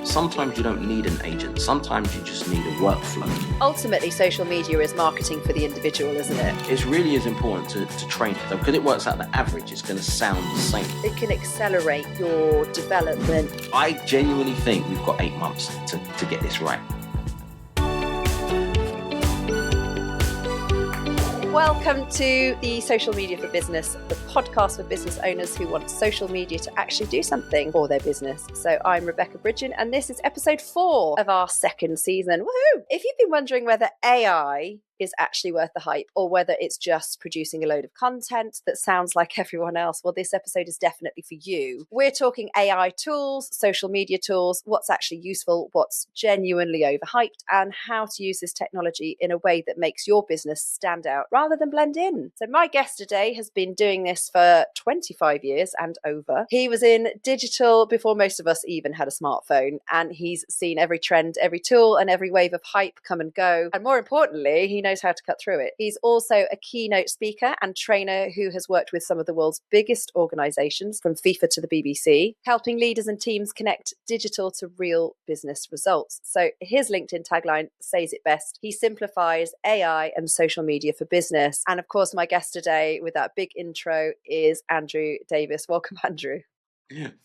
Sometimes you don't need an agent. Sometimes you just need a workflow. Ultimately, social media is marketing for the individual, isn't it? It really is important to train it, because it works out the average. It's going to sound the same. It can accelerate your development. I genuinely think we've got 8 months to get this right. Welcome to the Social Media for Business, the podcast for business owners who want social media to actually do something for their business. So I'm Rebecca Bridgen, and this is episode 4 of our second season. Woohoo! If you've been wondering whether AI is actually worth the hype or whether it's just producing a load of content that sounds like everyone else, well, this episode is definitely for you. We're talking AI tools, social media tools, what's actually useful, what's genuinely overhyped, and how to use this technology in a way that makes your business stand out rather than blend in. So my guest today has been doing this for 25 years and over. He was in digital before most of us even had a smartphone, and he's seen every trend, every tool, and every wave of hype come and go. And more importantly, he knows how to cut through it. He's also a keynote speaker and trainer who has worked with some of the world's biggest organizations, from FIFA to the BBC, helping leaders and teams connect digital to real business results. So his LinkedIn tagline says it best. He simplifies AI and social media for business. And of course, my guest today with that big intro is Andrew Davis. Welcome, Andrew.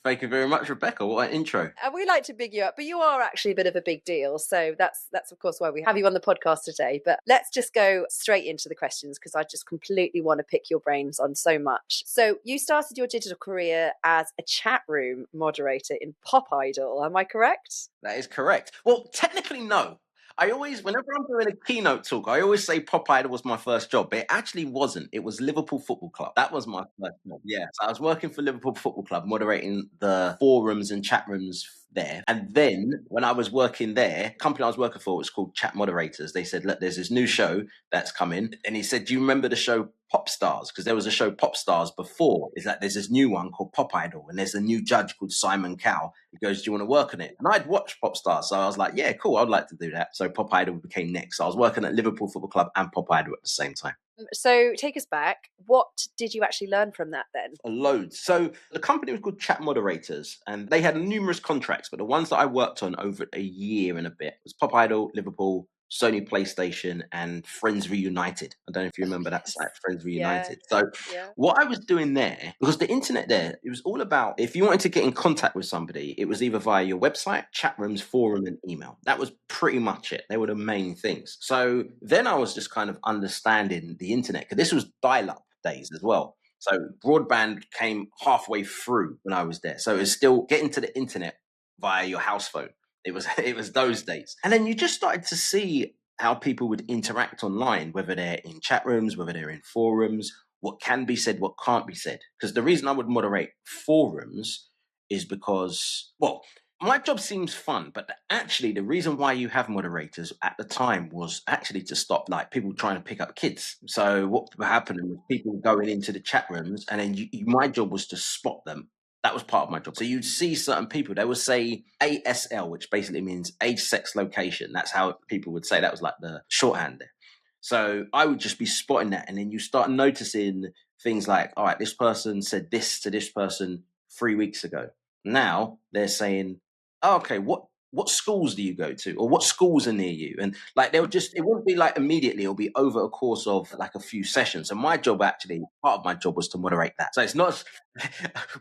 Thank you very much, Rebecca. What an intro. And we like to big you up, but you are actually a bit of a big deal. So that's of course why we have you on the podcast today. But let's just go straight into the questions, because I just completely want to pick your brains on so much. So you started your digital career as a chat room moderator in Pop Idol. Am I correct? That is correct. Well, technically, no. Whenever I'm doing a keynote talk, I always say Pop Idol was my first job, but it actually wasn't. It was Liverpool Football Club. That was my first job. Yeah. So I was working for Liverpool Football Club, moderating the forums and chat rooms there. And then when I was working there, the company I was working for was called Chat Moderators. They said, look, there's this new show that's coming. And he said, do you remember the show Pop Stars? Because there was a show Pop Stars before. Is that there's this new one called Pop Idol, and there's a new judge called Simon Cowell. He goes, do you want to work on it? And I'd watched Pop Stars, so I was like, yeah, cool, I'd like to do that. So Pop Idol became next. So I was working at Liverpool Football Club and Pop Idol at the same time. So take us back. What did you actually learn from that then? Loads. So the company was called Chat Moderators, and they had numerous contracts, but the ones that I worked on over a year and a bit was Pop Idol, Liverpool, Sony PlayStation, and Friends Reunited. I don't know if you remember that site, Friends Reunited. Yeah. So what I was doing there, because the internet there, it was all about, if you wanted to get in contact with somebody, it was either via your website, chat rooms, forum, and email. That was pretty much it. They were the main things. So then I was just kind of understanding the internet, because this was dial-up days as well. So broadband came halfway through when I was there. So it was still getting to the internet via your house phone. It was those days. And then you just started to see how people would interact online, whether they're in chat rooms, whether they're in forums, what can be said, what can't be said. Because the reason I would moderate forums is because, well, my job seems fun, but actually the reason why you have moderators at the time was actually to stop like people trying to pick up kids. So what happened was people going into the chat rooms, and then my job was to spot them. That was part of my job. So you'd see certain people, they would say ASL, which basically means age, sex, location. That's how people would say. That was like the shorthand there. So I would just be spotting that. And then you start noticing things like, all right, this person said this to this person 3 weeks ago. Now they're saying, oh, okay, what schools do you go to, or what schools are near you? And like it wouldn't be like immediately, it'll be over a course of like a few sessions. And my job, actually, part of my job was to moderate that. So it's not,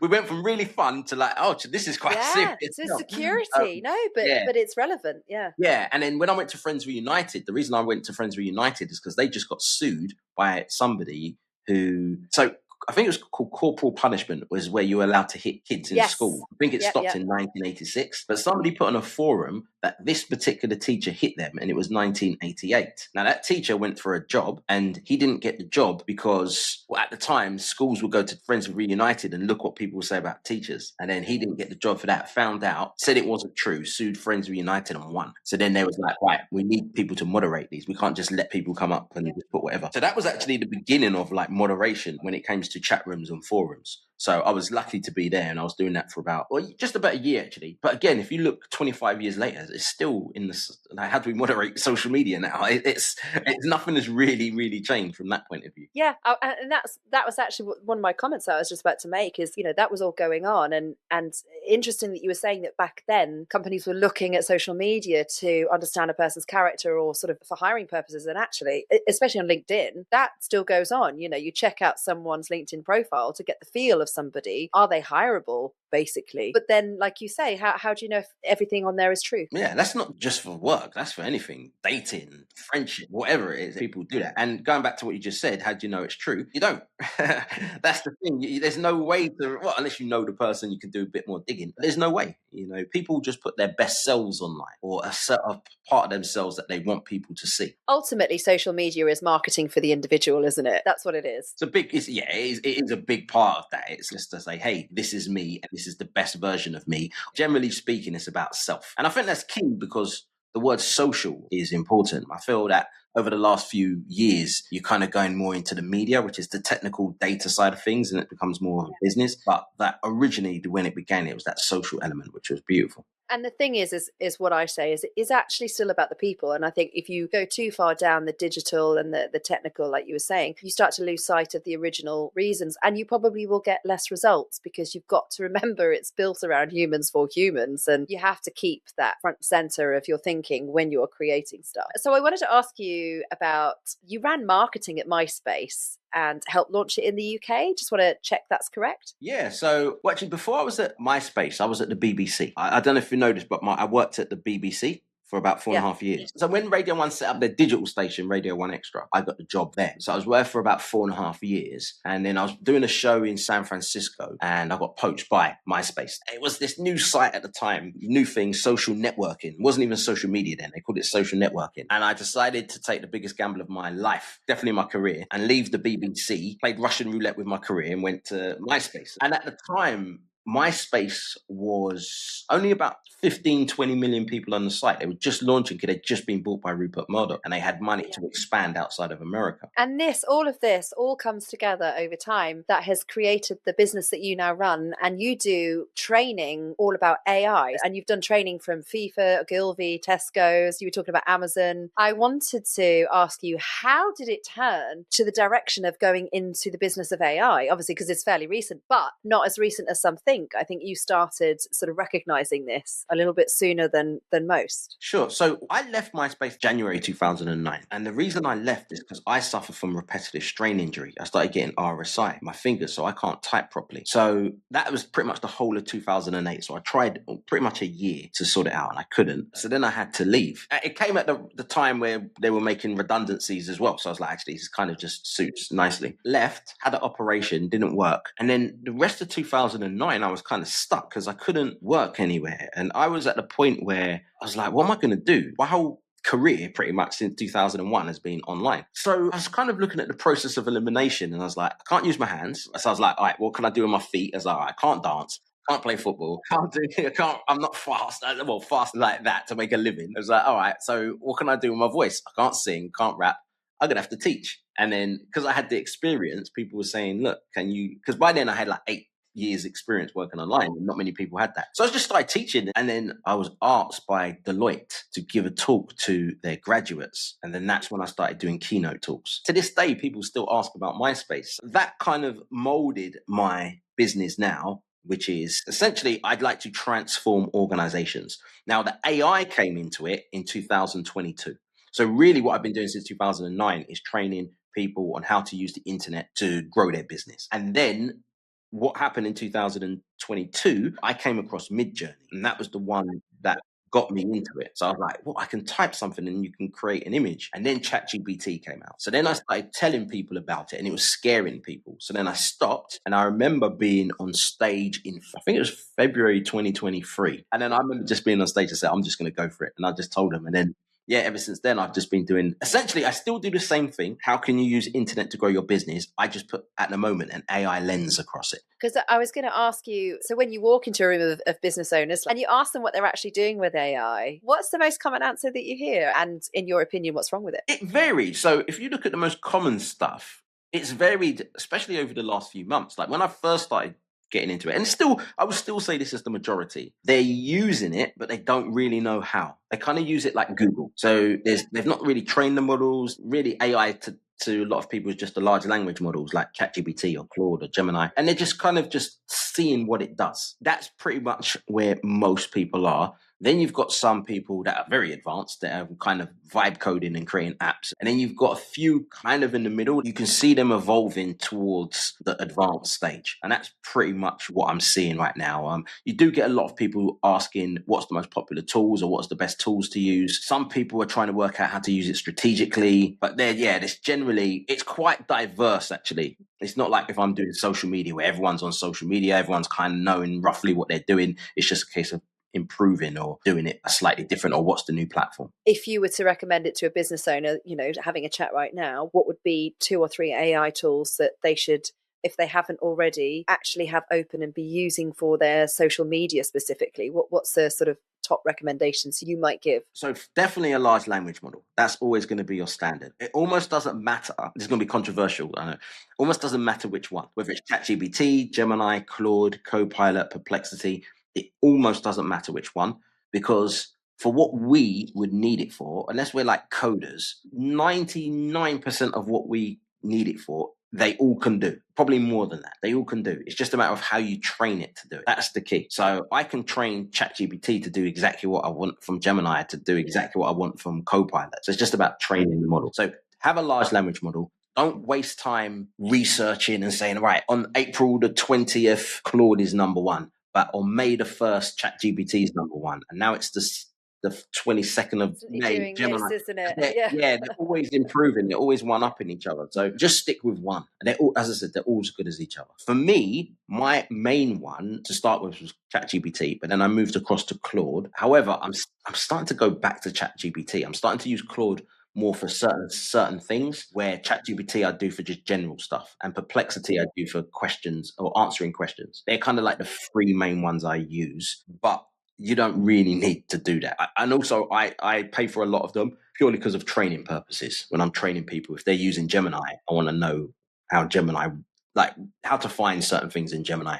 we went from really fun to like, oh, this is quite serious. So security, but it's relevant. Yeah. Yeah. And then when I went to Friends Reunited, the reason I went to Friends Reunited is because they just got sued by somebody who, so I think it was called corporal punishment, was where you were allowed to hit kids in school. I think it stopped in 1986. But somebody put on a forum that this particular teacher hit them, and it was 1988. Now, that teacher went for a job, and he didn't get the job because, well, at the time, schools would go to Friends Reunited and look what people would say about teachers. And then he didn't get the job for that, found out, said it wasn't true, sued Friends Reunited and won. So then they was like, right, we need people to moderate these. We can't just let people come up and just put whatever. So that was actually the beginning of like moderation when it came to chat rooms and forums. So I was lucky to be there, and I was doing that for just about a year actually. But again, if you look 25 years later, it's still in this. Like, how do we moderate social media now? It's nothing has really changed from that point of view. Yeah, and that was actually one of my comments I was just about to make. Is that was all going on, and interesting that you were saying that back then companies were looking at social media to understand a person's character or sort of for hiring purposes, and actually, especially on LinkedIn, that still goes on. You check out someone's LinkedIn profile to get the feel of somebody. Are they hireable, basically? But then, like you say, how do you know if everything on there is true? Yeah, that's not just for work. That's for anything, dating, friendship, whatever it is. People do that. And going back to what you just said, how do you know it's true? You don't. That's the thing. There's no way to, well, unless you know the person, you can do a bit more digging. There's no way. People just put their best selves online, or a part of themselves that they want people to see. Ultimately, social media is marketing for the individual, isn't it? That's what it is. It is a big part of that. It's just to say, hey, this is me, and this is the best version of me. Generally speaking, it's about self. And I think that's key, because the word social is important. I feel that over the last few years, you're kind of going more into the media, which is the technical data side of things, and it becomes more business. But that originally, when it began, it was that social element, which was beautiful. And the thing is what I say is actually still about the people. And I think if you go too far down the digital and the technical, like you were saying, you start to lose sight of the original reasons, and you probably will get less results, because you've got to remember it's built around humans for humans, and you have to keep that front and center of your thinking when you're creating stuff. So I wanted to ask you about, you ran marketing at MySpace and helped launch it in the UK. Just want to check that's correct. Yeah. So, actually, before I was at MySpace, I was at the BBC. I don't know if you noticed, but I worked at the BBC for about 4.5 years. So when Radio 1 set up their digital station, Radio 1 Extra, I got the job there. So I was there for about 4.5 years. And then I was doing a show in San Francisco, and I got poached by MySpace. It was this new site at the time, new thing, social networking. It wasn't even social media then. They called it social networking. And I decided to take the biggest gamble of my life, definitely my career, and leave the BBC, played Russian roulette with my career, and went to MySpace. And at the time, MySpace was only about 15, 20 million people on the site. They were just launching because they'd just been bought by Rupert Murdoch, and they had money to expand outside of America. And all of this comes together over time that has created the business that you now run. And you do training all about AI, and you've done training from FIFA, Ogilvy, Tesco's. You were talking about Amazon. I wanted to ask you, how did it turn to the direction of going into the business of AI? Obviously, because it's fairly recent, but not as recent as some think. I think you started sort of recognizing this a little bit sooner than most. Sure. So I left MySpace January 2009. And the reason I left is because I suffer from repetitive strain injury. I started getting RSI, my fingers, so I can't type properly. So that was pretty much the whole of 2008. So I tried pretty much a year to sort it out, and I couldn't. So then I had to leave. It came at the time where they were making redundancies as well. So I was like, actually, this kind of just suits nicely. Left, had an operation, didn't work. And then the rest of 2009, I was kind of stuck because I couldn't work anywhere. And I was at the point where I was like, what am I going to do? My whole career pretty much since 2001 has been online. So I was kind of looking at the process of elimination, and I was like, I can't use my hands. So I was like, all right, what can I do with my feet? I was like, all right, I can't dance. Can't play football. I'm not fast. Fast like that to make a living. I was like, all right, so what can I do with my voice? I can't sing, can't rap. I'm going to have to teach. And then because I had the experience, people were saying, look, can you, because by then I had like 8 years experience working online, and not many people had that. So I just started teaching, and then I was asked by Deloitte to give a talk to their graduates, and then that's when I started doing keynote talks. To this day, people still ask about MySpace. That kind of molded my business now, which is essentially I'd like to transform organizations. Now, the AI came into it in 2022. So really what I've been doing since 2009 is training people on how to use the internet to grow their business. And then what happened in 2022, I came across Midjourney, and that was the one that got me into it. So I was like, well, I can type something and you can create an image. And then ChatGPT came out. So then I started telling people about it, and it was scaring people. So then I stopped, and I remember being on stage in, I think it was February 2023. And then I remember just being on stage and said, I'm just going to go for it. And I just told them. And then ever since then, I've just been doing, essentially, I still do the same thing. How can you use internet to grow your business? I just put, at the moment, an AI lens across it. Because I was going to ask you, so when you walk into a room of business owners and you ask them what they're actually doing with AI, what's the most common answer that you hear? And in your opinion, what's wrong with it? It varies. So if you look at the most common stuff, it's varied, especially over the last few months. Like when I first started getting into it. And still, I would still say this is the majority. They're using it, but they don't really know how. They kind of use it like Google. So they've not really trained the models. Really, AI to a lot of people is just the large language models like ChatGPT or Claude or Gemini. And they're just kind of just seeing what it does. That's pretty much where most people are. Then you've got some people that are very advanced that are kind of vibe coding and creating apps. And then you've got a few kind of in the middle. You can see them evolving towards the advanced stage. And that's pretty much what I'm seeing right now. You do get a lot of people asking what's the most popular tools or what's the best tools to use. Some people are trying to work out how to use it strategically. But it's quite diverse, actually. It's not like if I'm doing social media where everyone's on social media, everyone's kind of knowing roughly what they're doing. It's just a case of improving or doing it slightly different, or what's the new platform. If you were to recommend it to a business owner, having a chat right now, what would be 2 or 3 AI tools that they should, if they haven't already, actually have open and be using for their social media specifically? What's the sort of top recommendations you might give? So definitely a large language model. That's always going to be your standard. It almost doesn't matter. This is going to be controversial, I know. Almost doesn't matter which one, whether it's ChatGPT, Gemini, Claude, Copilot, Perplexity. It almost doesn't matter which one, because for what we would need it for, unless we're like coders, 99% of what we need it for, they all can do. Probably more than that. They all can do. It's just a matter of how you train it to do it. That's the key. So I can train ChatGPT to do exactly what I want from Gemini, to do exactly what I want from Copilot. So it's just about training the model. So have a large language model. Don't waste time researching and saying, right, on April the 20th, Claude is number 1. But on May the 1st, ChatGPT is number 1. And now it's the 22nd of May, Gemini. This, isn't it? They're always improving. They're always one-upping each other. So just stick with one. And they're all, as I said, they're all as good as each other. For me, my main one to start with was ChatGPT, but then I moved across to Claude. However, I'm starting to go back to ChatGPT. I'm starting to use Claude more for certain things, where ChatGPT I do for just general stuff, and Perplexity I do for questions or answering questions. They're kind of like the 3 main ones I use, but you don't really need to do that. And also I pay for a lot of them purely because of training purposes. When I'm training people, if they're using Gemini, I want to know how to find certain things in Gemini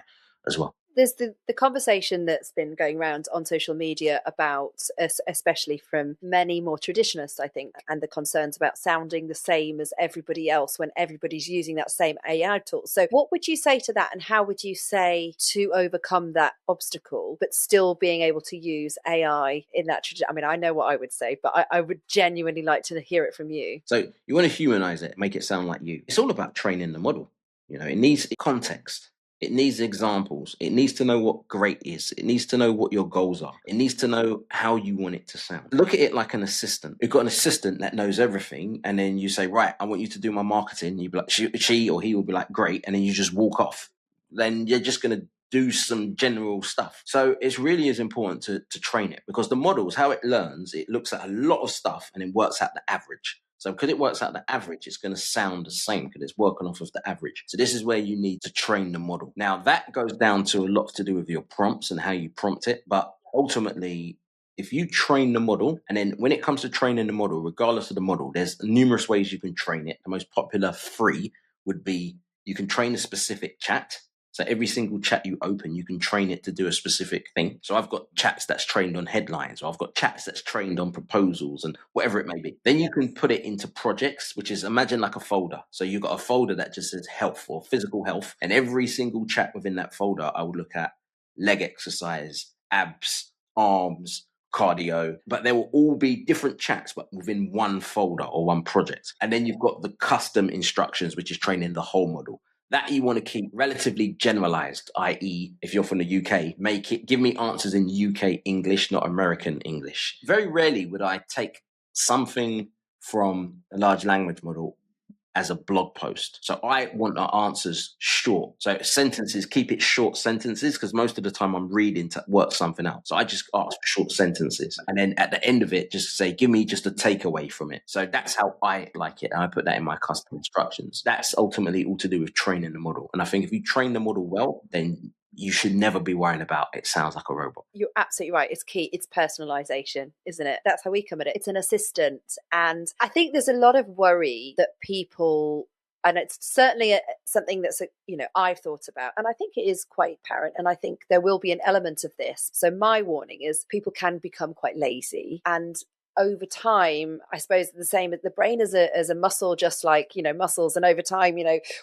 as well. There's the conversation that's been going around on social media about, especially from many more traditionalists, I think, and the concerns about sounding the same as everybody else when everybody's using that same AI tool. So what would you say to that, and how would you say to overcome that obstacle, but still being able to use AI in that tradition? I mean, I know what I would say, but I would genuinely like to hear it from you. So you want to humanize it, make it sound like you. It's all about training the model. It needs context. It needs examples. It needs to know what great is. It needs to know what your goals are. It needs to know how you want it to sound. Look at it like an assistant. You've got an assistant that knows everything, and then you say, right, I want you to do my marketing. You'd be like, she or he will be like, great, and then you just walk off. Then you're just going to do some general stuff. So it really is important to train it, because the models, how it learns, it looks at a lot of stuff and it works out the average. So because it works out the average, it's going to sound the same because it's working off of the average. So this is where you need to train the model. Now that goes down to a lot to do with your prompts and how you prompt it. But ultimately, if you train the model, and then when it comes to training the model, regardless of the model, there's numerous ways you can train it. The most popular 3 would be you can train a specific chat. So every single chat you open, you can train it to do a specific thing. So I've got chats that's trained on headlines, or I've got chats that's trained on proposals and whatever it may be. Then you can put it into projects, which is, imagine like a folder. So you've got a folder that just says health or physical health. And every single chat within that folder, I would look at leg exercise, abs, arms, cardio, but there will all be different chats, but within one folder or one project. And then you've got the custom instructions, which is training the whole model. That you want to keep relatively generalized, i.e., if you're from the UK, give me answers in UK English, not American English. Very rarely would I take something from a large language model as a blog post. So I want our answers short. So sentences, keep it short sentences, because most of the time I'm reading to work something out. So I just ask for short sentences. And then at the end of it, just say, give me just a takeaway from it. So that's how I like it. And I put that in my custom instructions. That's ultimately all to do with training the model. And I think if you train the model well, then you should never be worrying about it sounds like a robot. You're absolutely right. It's key. It's personalization, isn't it? That's how we come at it. It's an assistant. And I think there's a lot of worry that people And it's certainly something that's, I've thought about. And I think it is quite apparent. And I think there will be an element of this. So my warning is people can become quite lazy. And over time, I suppose the same as the brain as a muscle, just like, muscles. And over time,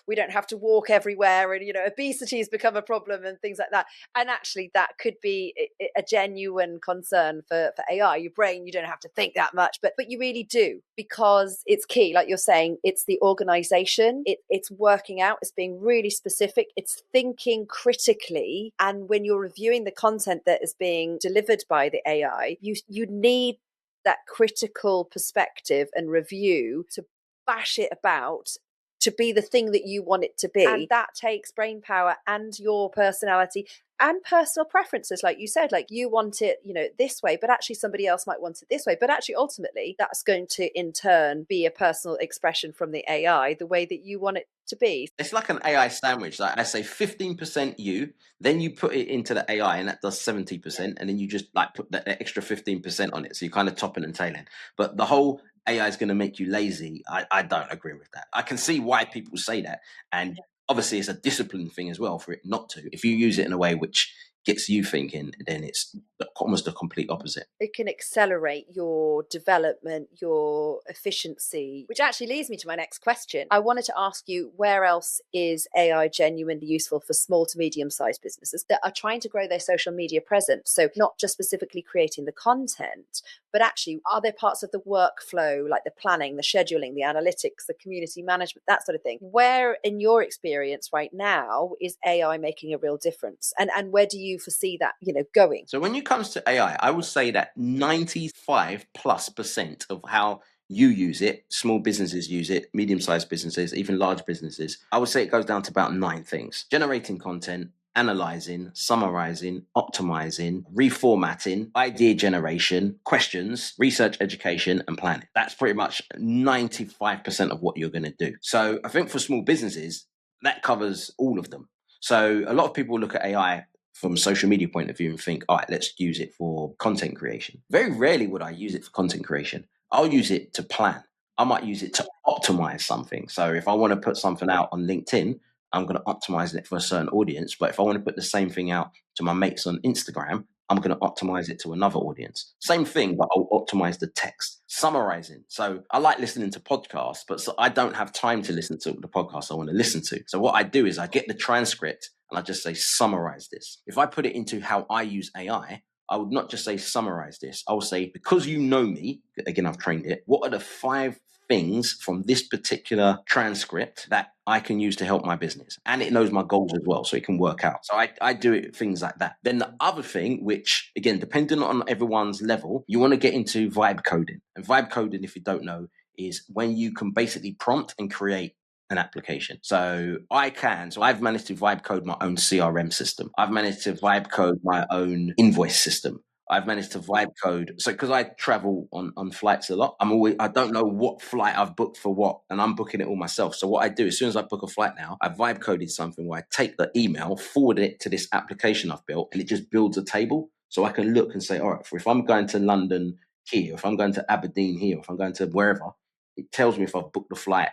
we don't have to walk everywhere, and, obesity has become a problem and things like that. And actually that could be a genuine concern for AI. Your brain, you don't have to think that much, but you really do, because it's key. Like you're saying, it's the organization, it's working out, it's being really specific, it's thinking critically. And when you're reviewing the content that is being delivered by the AI, you need that critical perspective and review to bash it about to be the thing that you want it to be. And that takes brain power and your personality and personal preferences. Like you said, like you want it, this way, but actually somebody else might want it this way. But actually, ultimately, that's going to in turn be a personal expression from the AI, the way that you want it to be. It's like an AI sandwich. Like I say 15% you, then you put it into the AI and that does 70%. And then you just like put that extra 15% on it. So you're kind of topping and tailing. But the whole AI is going to make you lazy. I don't agree with that. I can see why people say that. And obviously it's a discipline thing as well for it not to. If you use it in a way which gets you thinking, then it's almost the complete opposite. It can accelerate your development, your efficiency, which actually leads me to my next question. I wanted to ask you, where else is AI genuinely useful for small to medium-sized businesses that are trying to grow their social media presence? So not just specifically creating the content, but actually, are there parts of the workflow, like the planning, the scheduling, the analytics, the community management, that sort of thing? Where, in your experience right now, is AI making a real difference? And where do you foresee that, going? So when it comes to AI, I would say that 95+% of how you use it, small businesses use it, medium-sized businesses, even large businesses, I would say it goes down to about 9 things: generating content, analyzing, summarising, optimising, reformatting, idea generation, questions, research, education, and planning. That's pretty much 95% of what you're going to do. So I think for small businesses, that covers all of them. So a lot of people look at AI from a social media point of view and think, all right, let's use it for content creation. Very rarely would I use it for content creation. I'll use it to plan. I might use it to optimize something. So if I want to put something out on LinkedIn, I'm going to optimize it for a certain audience. But if I want to put the same thing out to my mates on Instagram, I'm going to optimize it to another audience. Same thing, but I'll optimize the text. Summarizing. So I like listening to podcasts, but so I don't have time to listen to the podcast I want to listen to. So what I do is I get the transcript and I just say, summarize this. If I put it into how I use AI, I would not just say summarize this. I will say, because you know me, again, I've trained it, what are the 5 things from this particular transcript that I can use to help my business? And it knows my goals as well, so it can work out. So I do it, things like that. Then the other thing, which again, depending on everyone's level, you want to get into vibe coding. And vibe coding, if you don't know, is when you can basically prompt and create an application. So I've managed to vibe code my own CRM system. I've managed to vibe code my own invoice system. I've managed to vibe code. So because I travel on flights a lot, I don't know what flight I've booked for what, and I'm booking it all myself. So what I do, as soon as I book a flight now, I vibe coded something where I take the email, forward it to this application I've built, and it just builds a table. So I can look and say, all right, if I'm going to London here, if I'm going to Aberdeen here, if I'm going to wherever, it tells me if I've booked the flight,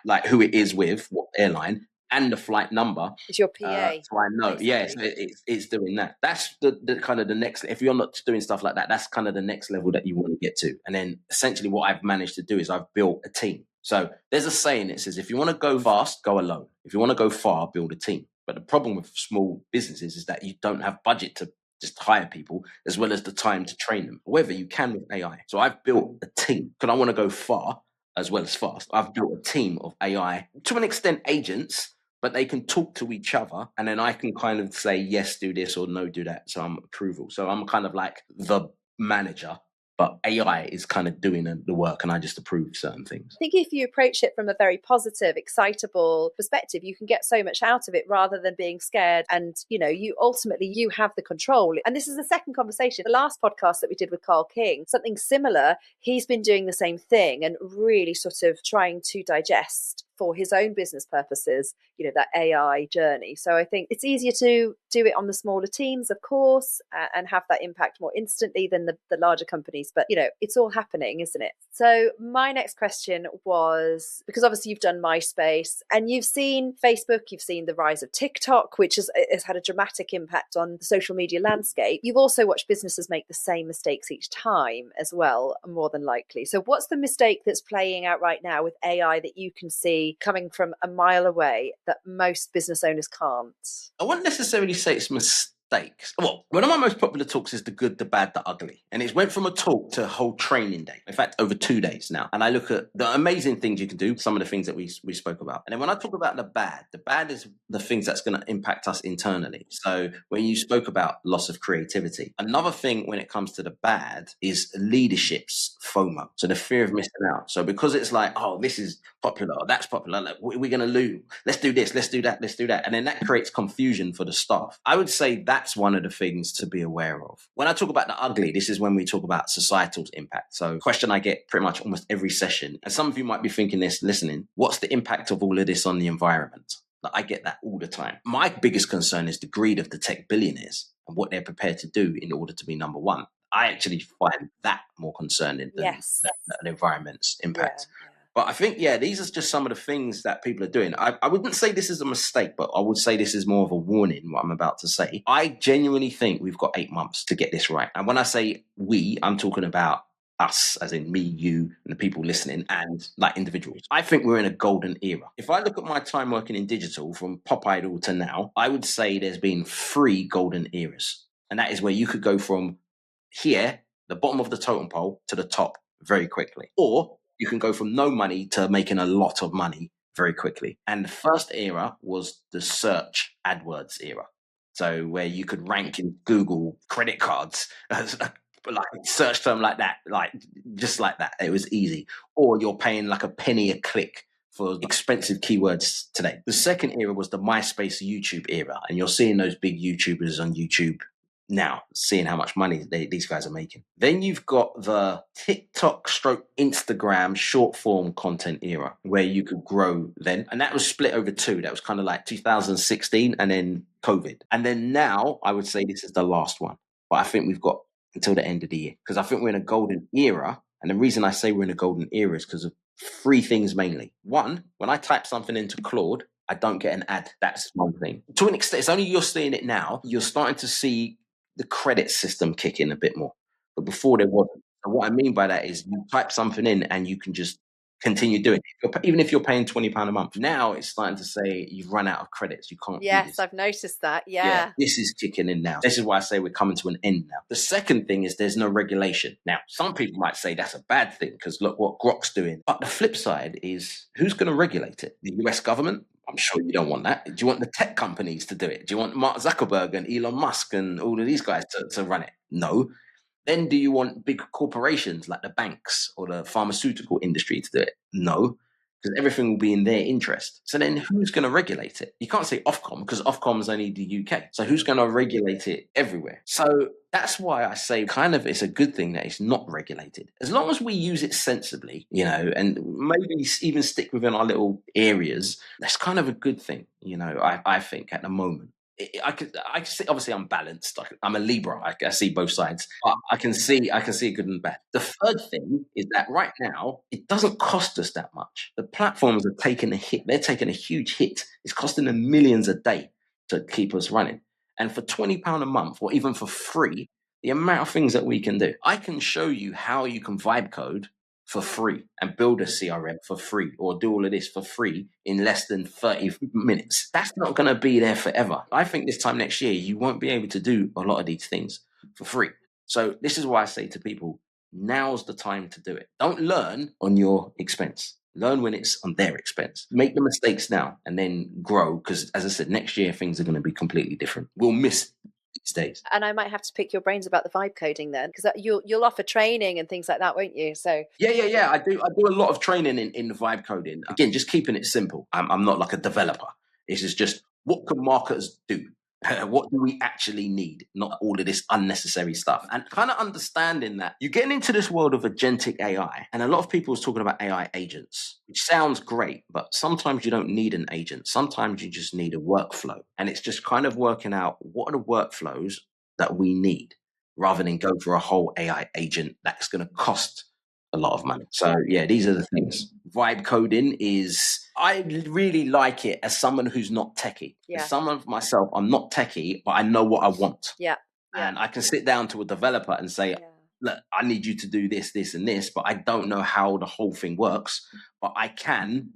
like who it is with, what airline, and the flight number. It's your PA. So I know, yes, it's doing that. That's the kind of the next, if you're not doing stuff like that, that's kind of the next level that you want to get to. And then essentially what I've managed to do is I've built a team. So there's a saying that says, if you want to go fast, go alone. If you want to go far, build a team. But the problem with small businesses is that you don't have budget to just hire people, as well as the time to train them. However, you can with AI. So I've built a team because I want to go far as well as fast. I've built a team of AI, to an extent agents, but they can talk to each other, and then I can kind of say, yes, do this, or no, do that. So I'm approval. So I'm kind of like the manager, but AI is kind of doing the work, and I just approve certain things. I think if you approach it from a very positive, excitable perspective, you can get so much out of it rather than being scared. And, you ultimately have the control. And this is the second conversation. The last podcast that we did with Carl King, something similar, he's been doing the same thing and really sort of trying to digest for his own business purposes, that AI journey. So I think it's easier to do it on the smaller teams, of course, and have that impact more instantly than the larger companies. companies, but it's all happening, isn't it? So my next question was, because obviously you've done MySpace and you've seen Facebook, you've seen the rise of TikTok, which has had a dramatic impact on the social media landscape. You've also watched businesses make the same mistakes each time as well, more than likely. So what's the mistake that's playing out right now with AI that you can see coming from a mile away that most business owners can't? I wouldn't necessarily say it's mistakes. Well, one of my most popular talks is The Good, the Bad, the Ugly. And it went from a talk to a whole training day. In fact, over 2 days now. And I look at the amazing things you can do, some of the things that we spoke about. And then when I talk about the bad is the things that's going to impact us internally. So when you spoke about loss of creativity, another thing when it comes to the bad is leadership's FOMO. So the fear of missing out. So because it's like, oh, this is popular, or that's popular, like, we're going to lose. Let's do this, let's do that, let's do that. And then that creates confusion for the staff. I would say that's one of the things to be aware of. When I talk about the ugly, this is when we talk about societal impact. So question I get pretty much almost every session, and some of you might be thinking this, listening, what's the impact of all of this on the environment? I get that all the time. My biggest concern is the greed of the tech billionaires and what they're prepared to do in order to be number one. I actually find that more concerning than the environment's impact. Yeah. But I think, these are just some of the things that people are doing. I wouldn't say this is a mistake, but I would say this is more of a warning, what I'm about to say. I genuinely think we've got 8 months to get this right. And when I say we, I'm talking about us, as in me, you, and the people listening, and like individuals. I think we're in a golden era. If I look at my time working in digital from Pop Idol to now, I would say there's been 3 golden eras. And that is where you could go from here, the bottom of the totem pole, to the top very quickly. Or you can go from no money to making a lot of money very quickly. And the first era was the search AdWords era. So where you could rank in Google credit cards, like search term like that, like just like that. It was easy. Or you're paying like a penny a click for expensive keywords today. The second era was the MySpace YouTube era. And you're seeing those big YouTubers on YouTube now, seeing how much money these guys are making. Then you've got the TikTok stroke Instagram short form content era where you could grow then. And that was split over 2. That was kind of like 2016 and then COVID. And then now I would say this is the last one. But I think we've got until the end of the year because I think we're in a golden era. And the reason I say we're in a golden era is because of 3 things mainly. One, when I type something into Claude, I don't get an ad. That's one thing. To an extent, it's only you're seeing it now. You're starting to see the credit system kick in a bit more. But before there wasn't. And what I mean by that is you type something in and you can just continue doing it. Even if you're paying £20 a month. Now it's starting to say you've run out of credits. You can't do this. I've noticed that. Yeah. This is kicking in now. This is why I say we're coming to an end now. The second thing is there's no regulation. Now, some people might say that's a bad thing because look what Grok's doing. But the flip side is who's going to regulate it? The US government? I'm sure you don't want that. Do you want the tech companies to do it? Do you want Mark Zuckerberg and Elon Musk and all of these guys to run it? No. Then do you want big corporations like the banks or the pharmaceutical industry to do it? No, because everything will be in their interest. So then who's going to regulate it? You can't say Ofcom because Ofcom is only the UK. So who's going to regulate it everywhere? So that's why I say kind of it's a good thing that it's not regulated. As long as we use it sensibly, and maybe even stick within our little areas, that's kind of a good thing, I think at the moment. I can see, obviously I'm balanced. I'm a Libra. I see both sides. But I can see good and bad. The third thing is that right now, it doesn't cost us that much. The platforms are taking a hit. They're taking a huge hit. It's costing them millions a day to keep us running. And for £20 a month, or even for free, the amount of things that we can do. I can show you how you can vibe code for free and build a CRM for free or do all of this for free in less than 30 minutes. That's not going to be there forever. I think this time next year, you won't be able to do a lot of these things for free. So this is why I say to people, now's the time to do it. Don't learn on your expense. Learn when it's on their expense. Make the mistakes now and then grow because, as I said, next year things are going to be completely different. We'll miss these days. And I might have to pick your brains about the vibe coding then, because you'll offer training and things like that, won't you? So yeah. I do a lot of training in the vibe coding. Again, just keeping it simple. I'm not like a developer. This is just what can marketers do? What do we actually need? Not all of this unnecessary stuff. And kind of understanding that you're getting into this world of agentic AI. And a lot of people are talking about AI agents, which sounds great, but sometimes you don't need an agent. Sometimes you just need a workflow. And it's just kind of working out what are the workflows that we need. rather than go for a whole AI agent that's going to cost a lot of money. So yeah, these are the things. Vibe coding is, I really like it as someone who's not techie. Yeah. As someone myself, I'm not techie, but I know what I want. Yeah. And I can sit down to a developer and say, look, I need you to do this, this, and this, but I don't know how the whole thing works, but I can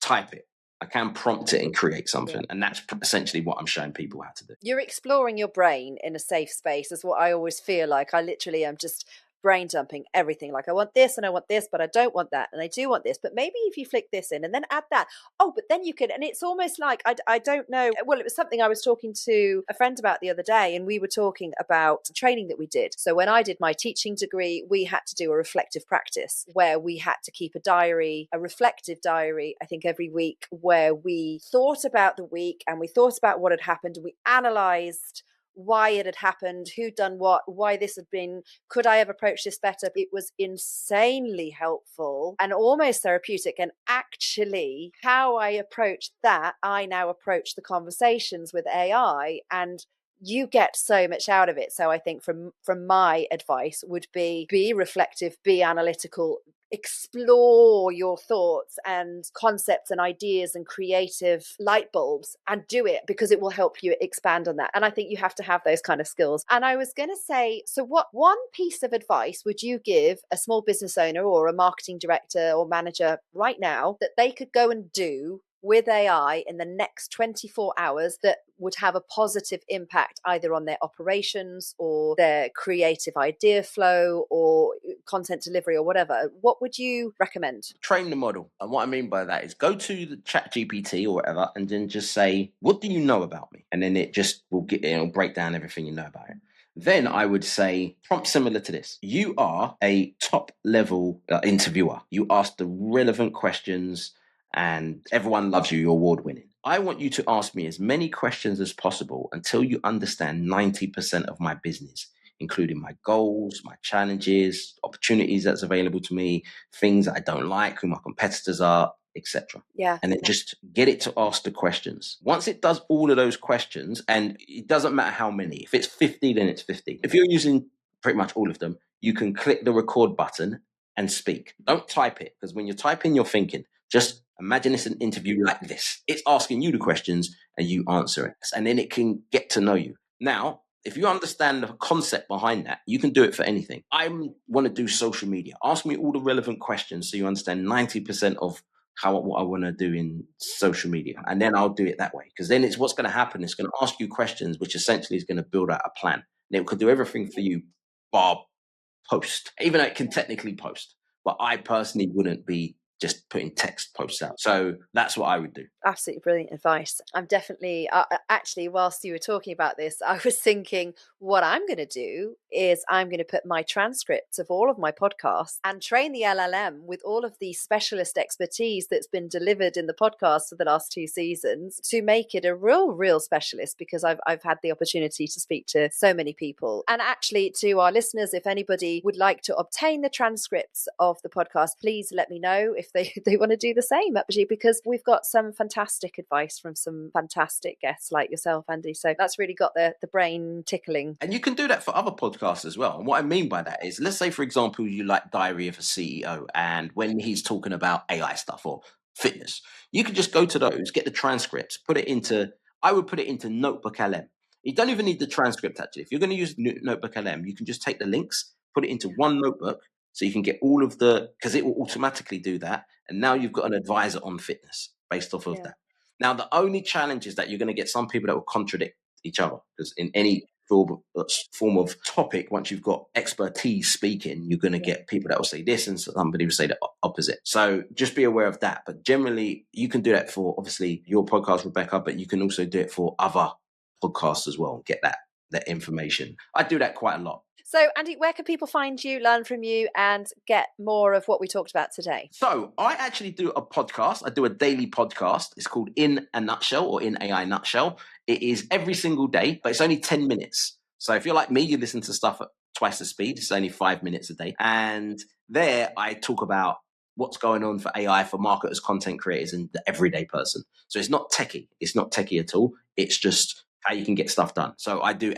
type it. I can prompt it and create something. Yeah. And that's essentially what I'm showing people how to do. You're exploring your brain in a safe space is what I always feel like. I literally am just brain dumping everything. Like, I want this and I want this, but I don't want that. And I do want this, but maybe if you flick this in and then add that, oh, but then you can, and it's almost like, I don't know. Well, it was something I was talking to a friend about the other day, and we were talking about training that we did. So when I did my teaching degree, we had to do a reflective practice where we had to keep a diary, a reflective diary, I think every week, where we thought about the week and we thought about what had happened and we analysed why it had happened, who'd done what, why this had been, could I have approached this better? It was insanely helpful and almost therapeutic. And actually, how I approached that, I now approach the conversations with AI, and you get so much out of it. So I think from my advice would be reflective, be analytical, explore your thoughts and concepts and ideas and creative light bulbs, and do it, because it will help you expand on that. And I think you have to have those kind of skills. And I was going to say, so what one piece of advice would you give a small business owner or a marketing director or manager right now that they could go and do with AI in the next 24 hours that would have a positive impact either on their operations or their creative idea flow or content delivery or whatever? What would you recommend? Train the model. And what I mean by that is go to the ChatGPT or whatever and then just say, what do you know about me? And then it just will it'll break down everything you know about it. Then I would say prompt similar to this. You are a top level interviewer. You ask the relevant questions and everyone loves you. You're award winning. I want you to ask me as many questions as possible until you understand 90% of my business, including my goals, my challenges, opportunities that's available to me, things that I don't like, who my competitors are, etc. Yeah. And then just get it to ask the questions. Once it does all of those questions, and it doesn't matter how many, if it's 50, then it's 50. If you're using pretty much all of them, you can click the record button and speak. Don't type it, because when you're typing, you're thinking. Just imagine it's an interview like this. It's asking you the questions and you answer it. And then it can get to know you. Now, if you understand the concept behind that, you can do it for anything. I want to do social media. Ask me all the relevant questions so you understand 90% of what I want to do in social media. And then I'll do it that way. Because then it's what's going to happen. It's going to ask you questions, which essentially is going to build out a plan. And it could do everything for you, bar post, even though it can technically post. But I personally wouldn't be just putting text posts out. So that's what I would do. Absolutely brilliant advice. I'm definitely, actually, whilst you were talking about this, I was thinking what I'm going to do is I'm going to put my transcripts of all of my podcasts and train the LLM with all of the specialist expertise that's been delivered in the podcast for the last 2 seasons to make it a real specialist, because I've had the opportunity to speak to so many people. And actually, to our listeners, if anybody would like to obtain the transcripts of the podcast, please let me know if they want to do the same, actually, because we've got some fantastic advice from some fantastic guests like yourself, Andy. So that's really got the brain tickling. And you can do that for other podcasts as well. And what I mean by that is, let's say, for example, you like Diary of a CEO, and when he's talking about AI stuff or fitness, you can just go to those, get the transcripts, I would put it into Notebook LM. You don't even need the transcript, actually. If you're going to use Notebook LM, you can just take the links, put it into one notebook, so you can get all of because it will automatically do that. And now you've got an advisor on fitness based off of that. Now, the only challenge is that you're going to get some people that will contradict each other, because in any form of topic, once you've got expertise speaking, you're going to get people that will say this and somebody will say the opposite. So just be aware of that. But generally, you can do that for, obviously, your podcast, Rebecca, but you can also do it for other podcasts as well and get that information. I do that quite a lot. So, Andy, where can people find you, learn from you, and get more of what we talked about today? So I actually do a podcast. I do a daily podcast. It's called In a Nutshell, or In AI Nutshell. It is every single day, but it's only 10 minutes. So if you're like me, you listen to stuff at twice the speed. It's only 5 minutes a day. And there I talk about what's going on for AI, for marketers, content creators, and the everyday person. So it's not techie. It's not techie at all. It's just how you can get stuff done. So I do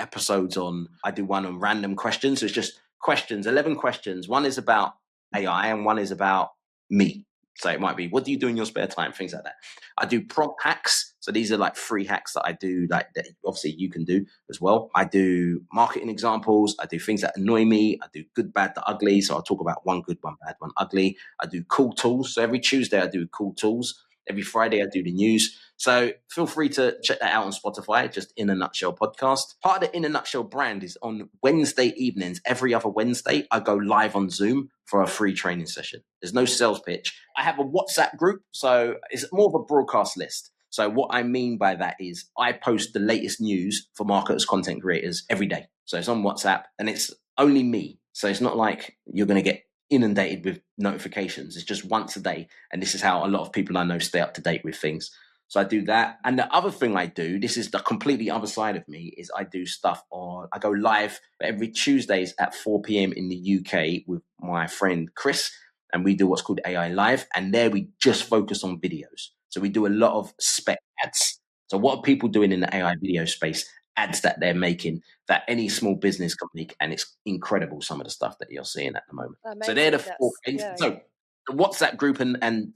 one on random questions. So it's just questions, 11 questions. One is about AI and one is about me. So it might be, what do you do in your spare time? Things like that. I do prompt hacks. So these are like free hacks that I do, like that obviously you can do as well. I do marketing examples. I do things that annoy me. I do good, bad, the ugly. So I'll talk about one good, one bad, one ugly. I do cool tools. So every Tuesday I do cool tools. Every Friday I do the news. So feel free to check that out on Spotify, just In a Nutshell podcast. Part of the In a Nutshell brand is on Wednesday evenings. Every other Wednesday, I go live on Zoom for a free training session. There's no sales pitch. I have a WhatsApp group, so it's more of a broadcast list. So what I mean by that is I post the latest news for marketers, content creators every day. So it's on WhatsApp and it's only me. So it's not like you're going to get inundated with notifications. It's just once a day. And this is how a lot of people I know stay up to date with things. So I do that. And the other thing I do, this is the completely other side of me, is I do stuff I go live every Tuesdays at 4 p.m. in the UK with my friend Chris. And we do what's called AI Live. And there we just focus on videos. So we do a lot of spec ads. So what are people doing in the AI video space? Ads that they're making that any small business can make. And it's incredible, some of the stuff that you're seeing at the moment. Amazing. So they're the four. So the WhatsApp group and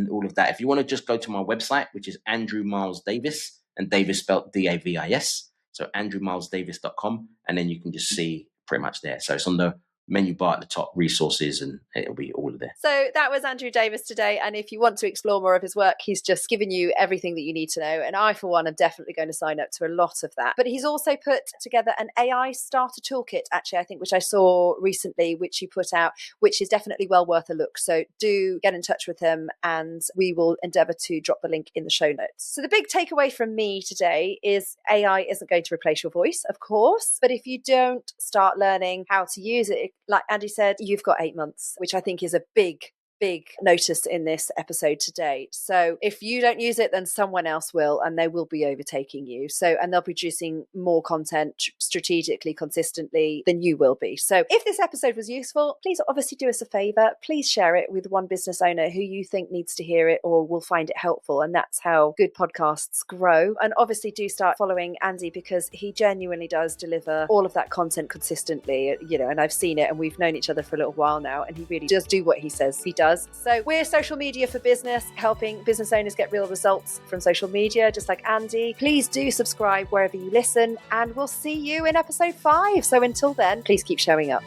all of that. If you want to just go to my website, which is Andrew Miles Davis, and Davis spelled Davis. So andrewmilesdavis.com. And then you can just see pretty much there. So it's on the menu bar at the top, resources, and it'll be all of there. So that was Andrew Davis today. And if you want to explore more of his work, he's just given you everything that you need to know. And I, for one, am definitely going to sign up to a lot of that. But he's also put together an AI starter toolkit, actually, I think, which I saw recently, which he put out, which is definitely well worth a look. So do get in touch with him and we will endeavour to drop the link in the show notes. So the big takeaway from me today is AI isn't going to replace your voice, of course. But if you don't start learning how to use it, like Andy said, you've got 8 months, which I think is a big notice in this episode today. So if you don't use it, then someone else will, and they will be overtaking you. So, and they'll be producing more content strategically, consistently than you will be. So if this episode was useful, please obviously do us a favor. Please share it with one business owner who you think needs to hear it or will find it helpful. And that's how good podcasts grow. And obviously do start following Andy, because he genuinely does deliver all of that content consistently, and I've seen it and we've known each other for a little while now, and he really does do what he says he does. So we're social media for business, helping business owners get real results from social media, just like Andy. Please do subscribe wherever you listen, and we'll see you in episode 5. So until then, please keep showing up.